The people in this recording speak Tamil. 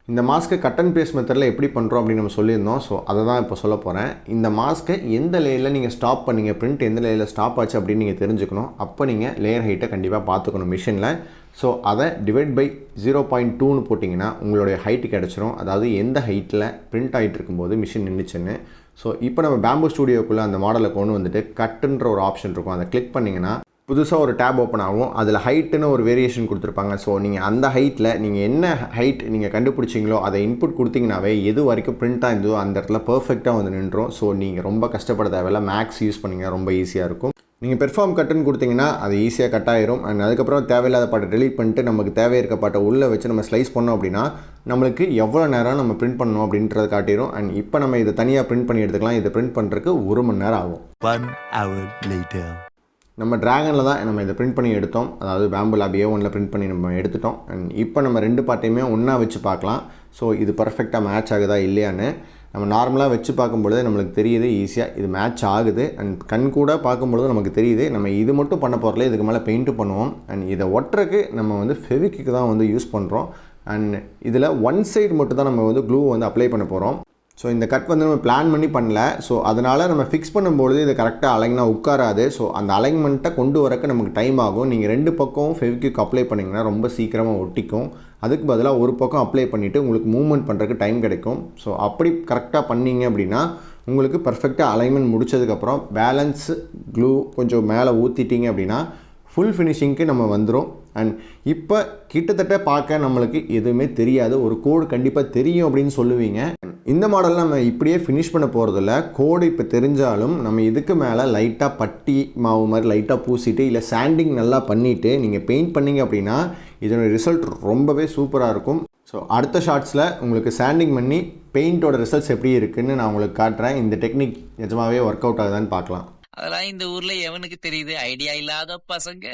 இந்த மாஸ்க்கை கட் அண்ட் பேஸ்ட் மெத்தடில் எப்படி பண்ணுறோம் அப்படின்னு நம்ம சொல்லியிருந்தோம். ஸோ அதை தான் இப்போ சொல்ல போகிறேன். இந்த மாஸ்க்கை எந்த லேயரில் நீங்கள் ஸ்டாப் பண்ணீங்க, பிரிண்ட் எந்த லேயரில் ஸ்டாப் ஆச்சு அப்படின்னு நீங்கள் தெரிஞ்சுக்கணும். அப்போ நீங்கள் லேயர் ஹைட்டை கண்டிப்பாக பார்த்துக்கணும் மிஷினில். ஸோ அதை டிவைட் பை 0.2ன்னு போட்டிங்கன்னா உங்களுடைய ஹைட்டு கிடச்சிரும். அதாவது எந்த ஹைட்டில் பிரிண்ட் ஆகிட்டு இருக்கும்போது மிஷின் நின்றுச்சுன்னு. ஸோ இப்போ நம்ம பேம்பு ஸ்டூடியோக்குள்ளே அந்த மாடலை கொண்டு வந்துட்டு கட்டுன்ற ஒரு ஆப்ஷன் இருக்கும். அதை கிளிக் பண்ணிங்கன்னா புதுசாக ஒரு டேப் ஓப்பன் ஆகும். அதில் ஹைட்டுன்னு ஒரு வேரியேஷன் கொடுத்துருப்பாங்க. ஸோ நீங்கள் அந்த ஹைட்டில் நீங்கள் என்ன ஹைட் நீங்கள் கண்டுபிடிச்சிங்களோ அதை இன்புட் கொடுத்தீங்கன்னாவே எது வரைக்கும் பிரிண்ட்டாக இருந்ததோ அந்த இடத்துல பர்ஃபெக்டாக வந்து நின்றோம். ஸோ நீங்கள் ரொம்ப கஷ்டப்பட தேவையில்ல. மேக்ஸ் யூஸ் பண்ணிங்கன்னா ரொம்ப ஈஸியாக இருக்கும். நீங்கள் பெர்ஃபார்ம் கட்டுன்னு கொடுத்தீங்கன்னா அது ஈஸியாக கட் ஆயிரும். அண்ட் அதுக்கப்புறம் தேவையில்லாத பாட்டை டெலீட் பண்ணிட்டு நமக்கு தேவை இருக்க பாட்டை உள்ளே வச்சு நம்ம ஸ்லைஸ் பண்ணோம் அப்படின்னா நம்மளுக்கு எவ்வளோ நேரம் நம்ம பிரிண்ட் பண்ணணும் அப்படின்றத காட்டிடும். அண்ட் இப்போ நம்ம இதை தனியாக பிரிண்ட் பண்ணி எடுத்துக்கலாம். இதை பிரிண்ட் பண்ணுறதுக்கு 1 மணி நேரம் ஆகும். 1 hour later. நம்ம ட்ராகனில் தான் நம்ம இதை பிரிண்ட் பண்ணி எடுத்தோம். அதாவது பேம்பு லேப் A1ல் பிரிண்ட் பண்ணி நம்ம எடுத்துட்டோம். அண்ட் இப்போ நம்ம 2 பாட்டையுமே ஒன்றா வச்சு பார்க்கலாம். ஸோ இது பர்ஃபெக்டாக மேட்ச் ஆகுதா இல்லையான்னு நம்ம நார்மலாக வச்சு பார்க்கும்பொழுது நம்மளுக்கு தெரியுது ஈஸியாக இது மேட்ச் ஆகுது. அண்ட் கண் கூட பார்க்கும்பொழுது நமக்கு தெரியுது. நம்ம இது மட்டும் பண்ண போகிறல, இதுக்கு மேலே பெயிண்ட்டும் பண்ணுவோம். அண்ட் இதை ஒட்டுறதுக்கு நம்ம வந்து ஃபெவிக்விக் தான் வந்து யூஸ் பண்ணுறோம். அண்ட் இதில் ஒன் சைடு மட்டும் தான் நம்ம வந்து க்ளூ வந்து அப்ளை பண்ண போகிறோம். ஸோ இந்த கட் வந்து நம்ம பிளான் பண்ணி பண்ணல. ஸோ அதனால் நம்ம ஃபிக்ஸ் பண்ணும்பொழுது இது கரெக்டாக அலைனாக உட்காராது. ஸோ அந்த அலைன்மெண்ட்டை கொண்டு வரக்கு நமக்கு டைம் ஆகும். நீங்கள் 2 பக்கம் ஃபெவிக்விக் அப்ளை பண்ணிங்கன்னா ரொம்ப சீக்கிரமாக ஒட்டிக்கும். அதுக்கு பதிலாக ஒரு பக்கம் அப்ளை பண்ணிவிட்டு உங்களுக்கு மூவ்மெண்ட் பண்ணுறதுக்கு டைம் கிடைக்கும். ஸோ அப்படி கரெக்டாக பண்ணிங்க அப்படின்னா உங்களுக்கு பர்ஃபெக்டாக அலைன்மெண்ட் முடித்ததுக்கப்புறம் பேலன்ஸ் க்ளூ கொஞ்சம் மேலே ஊற்றிட்டிங்க அப்படின்னா ஃபுல் ஃபினிஷிங்க்கு நம்ம வந்துடும். அண்ட் இப்போ கிட்டத்தட்ட பார்க்க நம்மளுக்கு எதுவுமே தெரியாது. ஒரு கோடு கண்டிப்பாக தெரியும் அப்படின்னு சொல்லுவீங்க. இந்த மாடலில் நம்ம இப்படியே ஃபினிஷ் பண்ண போகிறதில்ல. கோடு இப்போ தெரிஞ்சாலும் நம்ம இதுக்கு மேலே லைட்டாக பட்டி மாவு மாதிரி லைட்டாக பூசிட்டு இல்லை சாண்டிங் நல்லா பண்ணிவிட்டு நீங்கள் பெயிண்ட் பண்ணிங்க அப்படின்னா இதோட ரிசல்ட் ரொம்பவே சூப்பராக இருக்கும். ஸோ அடுத்த ஷார்ட்ஸில் உங்களுக்கு சாண்டிங் பண்ணி பெயிண்டோட ரிசல்ட்ஸ் எப்படி இருக்குன்னு நான் உங்களுக்கு காட்டுறேன். இந்த டெக்னிக் நிஜமாகவே ஒர்க் அவுட் ஆகுதான்னு பார்க்கலாம். அதெல்லாம் இந்த ஊர்ல எவனுக்கு தெரியுது? ஐடியா இல்லாத பசங்க.